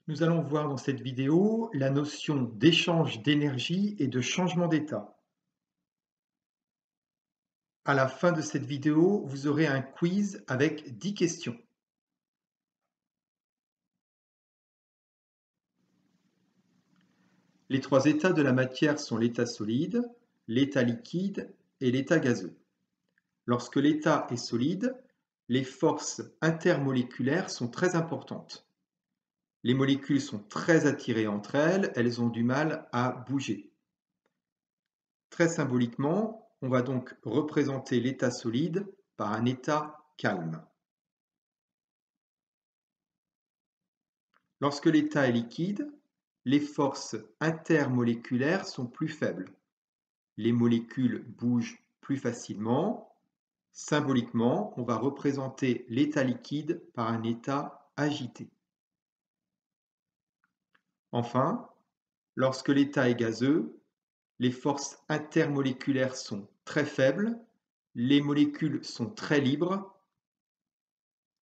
Nous allons voir dans cette vidéo la notion d'échange d'énergie et de changement d'état. À la fin de cette vidéo, vous aurez un quiz avec 10 questions. Les trois états de la matière sont l'état solide, l'état liquide et l'état gazeux. Lorsque l'état est solide, les forces intermoléculaires sont très importantes. Les molécules sont très attirées entre elles, elles ont du mal à bouger. Très symboliquement, on va donc représenter l'état solide par un état calme. Lorsque l'état est liquide, les forces intermoléculaires sont plus faibles. Les molécules bougent plus facilement. Symboliquement, on va représenter l'état liquide par un état agité. Enfin, lorsque l'état est gazeux, les forces intermoléculaires sont très faibles, les molécules sont très libres.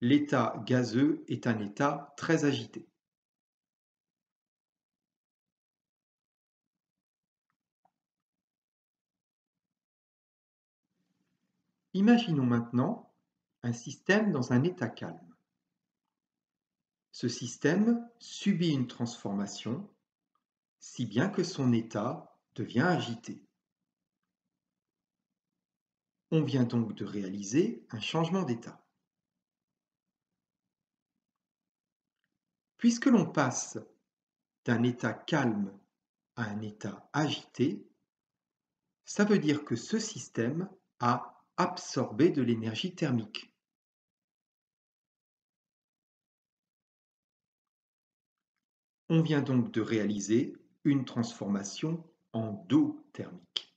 L'état gazeux est un état très agité. Imaginons maintenant un système dans un état calme. Ce système subit une transformation, si bien que son état devient agité. On vient donc de réaliser un changement d'état. Puisque l'on passe d'un état calme à un état agité, ça veut dire que ce système a absorbé de l'énergie thermique. On vient donc de réaliser une transformation en dos thermique.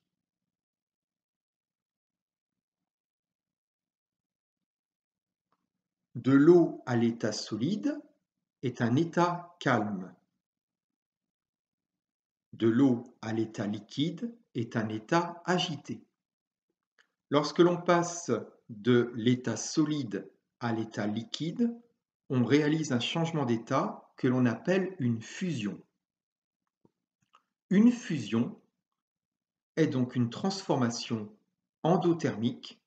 De l'eau à l'état solide est un état calme. De l'eau à l'état liquide est un état agité. Lorsque l'on passe de l'état solide à l'état liquide, on réalise un changement d'état que l'on appelle une fusion. Une fusion est donc une transformation endothermique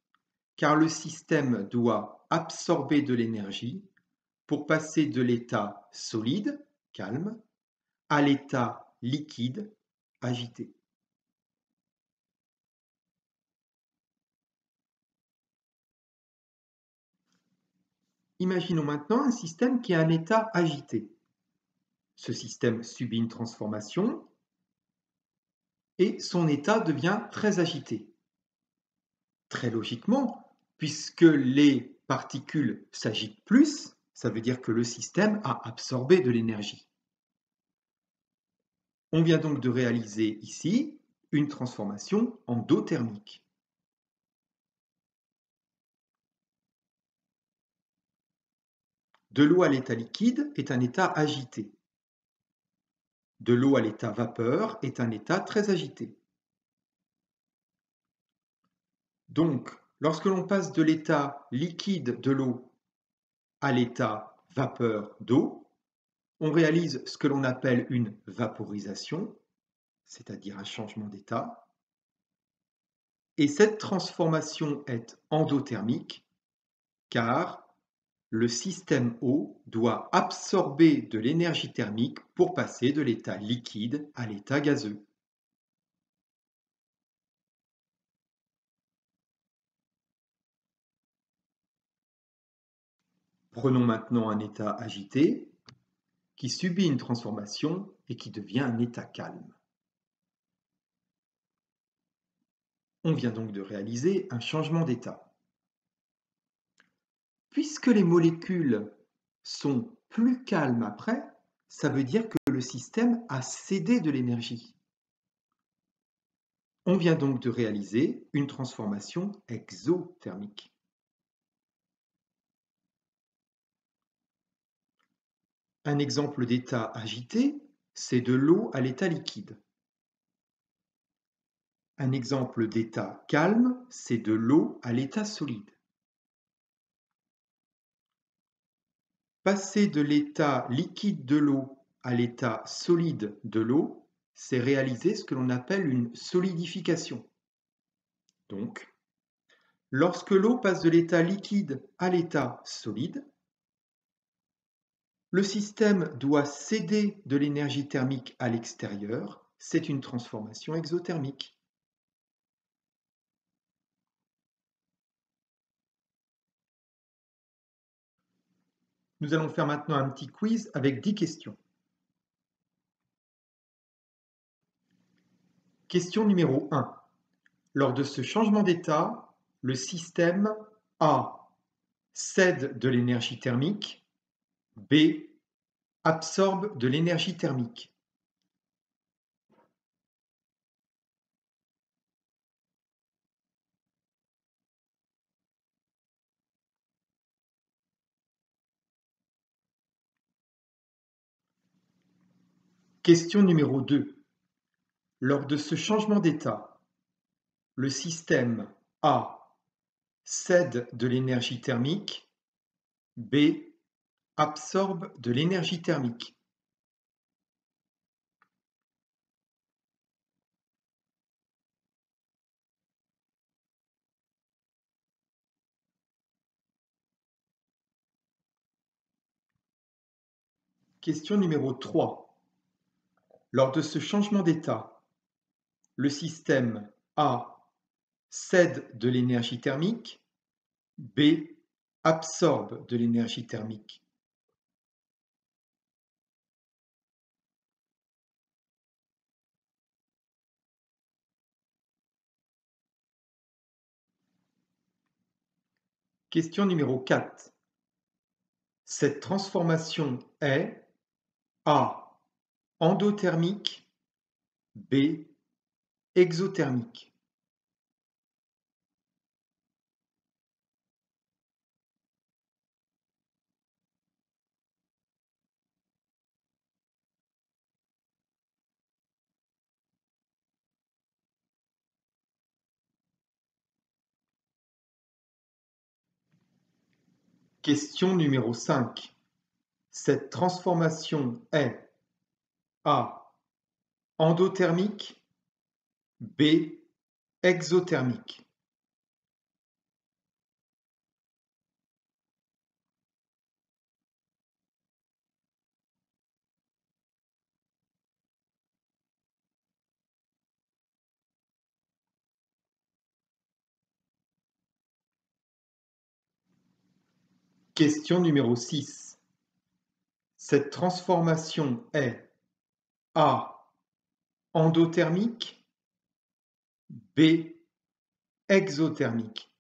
car le système doit absorber de l'énergie pour passer de l'état solide, calme, à l'état liquide, agité. Imaginons maintenant un système qui a un état agité. Ce système subit une transformation et son état devient très agité. Très logiquement, puisque les particules s'agitent plus, ça veut dire que le système a absorbé de l'énergie. On vient donc de réaliser ici une transformation endothermique. De l'eau à l'état liquide est un état agité. De l'eau à l'état vapeur est un état très agité. Donc, lorsque l'on passe de l'état liquide de l'eau à l'état vapeur d'eau, on réalise ce que l'on appelle une vaporisation, c'est-à-dire un changement d'état. Et cette transformation est endothermique car le système eau doit absorber de l'énergie thermique pour passer de l'état liquide à l'état gazeux. Prenons maintenant un état agité qui subit une transformation et qui devient un état calme. On vient donc de réaliser un changement d'état. Puisque les molécules sont plus calmes après, ça veut dire que le système a cédé de l'énergie. On vient donc de réaliser une transformation exothermique. Un exemple d'état agité, c'est de l'eau à l'état liquide. Un exemple d'état calme, c'est de l'eau à l'état solide. Passer de l'état liquide de l'eau à l'état solide de l'eau, c'est réaliser ce que l'on appelle une solidification. Donc, lorsque l'eau passe de l'état liquide à l'état solide, le système doit céder de l'énergie thermique à l'extérieur. C'est une transformation exothermique. Nous allons faire maintenant un petit quiz avec 10 questions. Question numéro 1. Lors de ce changement d'état, le système A cède de l'énergie thermique, B absorbe de l'énergie thermique. Question numéro 2. Lors de ce changement d'état, le système A cède de l'énergie thermique, B absorbe de l'énergie thermique. Question numéro 3. Lors de ce changement d'état, le système A cède de l'énergie thermique, B absorbe de l'énergie thermique. Question numéro 4. Cette transformation est A endothermique, B exothermique. Question numéro 5. Cette transformation est A endothermique, B exothermique. Question numéro 6. Cette transformation est A endothermique, B exothermique.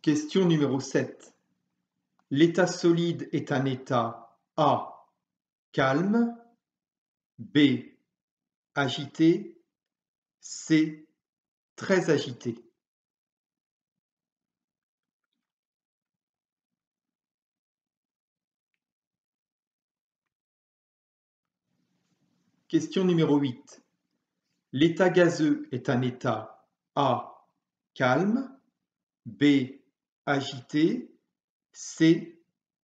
Question numéro 7. L'état solide est un état A calme, B agité, C très agité. Question numéro 8. L'état gazeux est un état A calme, B agité, C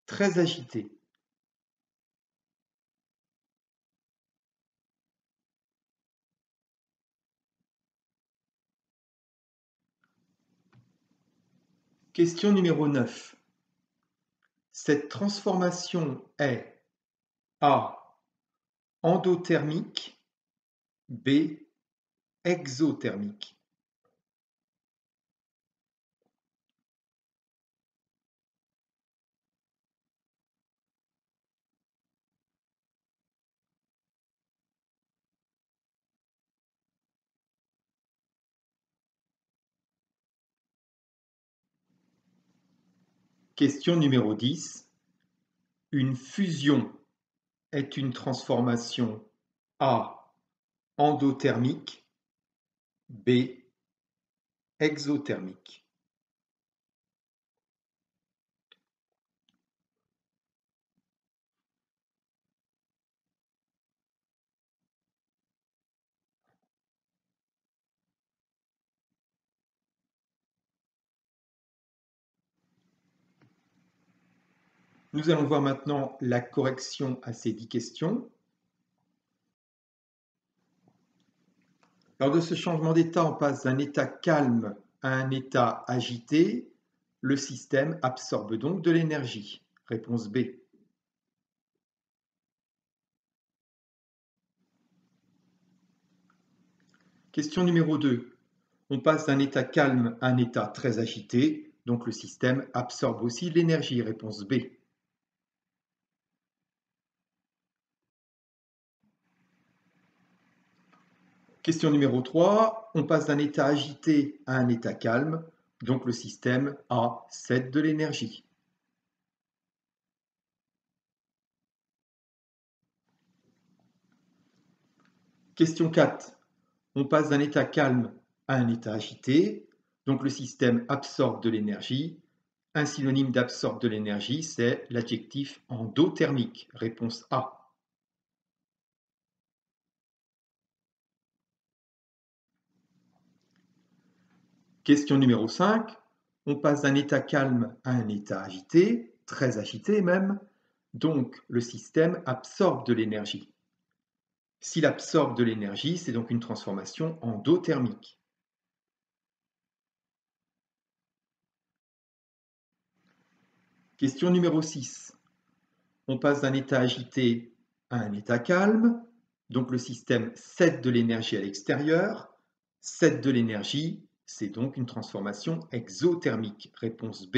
très agité. Question numéro 9. Cette transformation est A endothermique, B exothermique. Question numéro 10. Une fusion est une transformation A endothermique, B exothermique. Nous allons voir maintenant la correction à ces 10 questions. Lors de ce changement d'état, on passe d'un état calme à un état agité. Le système absorbe donc de l'énergie. Réponse B. Question numéro 2. On passe d'un état calme à un état très agité, donc le système absorbe aussi de l'énergie. Réponse B. Question numéro 3. On passe d'un état agité à un état calme, donc le système A cède de l'énergie. Question 4. On passe d'un état calme à un état agité, donc le système absorbe de l'énergie. Un synonyme d'absorbe de l'énergie, c'est l'adjectif endothermique. Réponse A. Question numéro 5. On passe d'un état calme à un état agité, très agité même, donc le système absorbe de l'énergie. S'il absorbe de l'énergie, c'est donc une transformation endothermique. Question numéro 6. On passe d'un état agité à un état calme, donc le système cède de l'énergie à l'extérieur. Cède de l'énergie, c'est donc une transformation exothermique. Réponse B.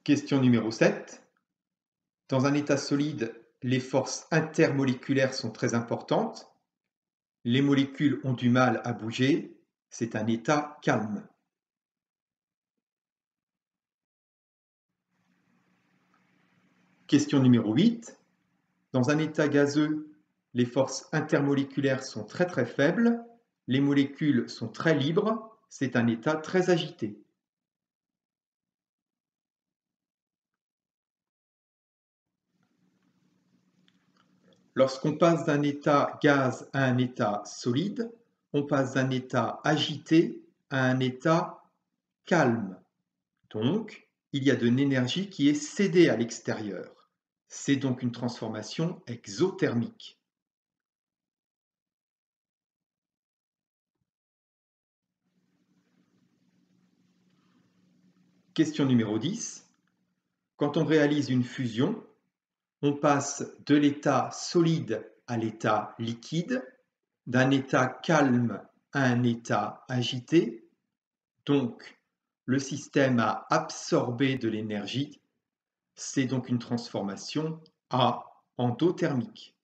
Question numéro 7. Dans un état solide, les forces intermoléculaires sont très importantes. Les molécules ont du mal à bouger. C'est un état calme. Question numéro 8. Dans un état gazeux, les forces intermoléculaires sont très faibles. Les molécules sont très libres. C'est un état très agité. Lorsqu'on passe d'un état gaz à un état solide, on passe d'un état agité à un état calme. Donc, il y a de l'énergie qui est cédée à l'extérieur. C'est donc une transformation exothermique. Question numéro 10. Quand on réalise une fusion, on passe de l'état solide à l'état liquide, d'un état calme à un état agité. Donc, le système a absorbé de l'énergie. C'est donc une transformation A endothermique.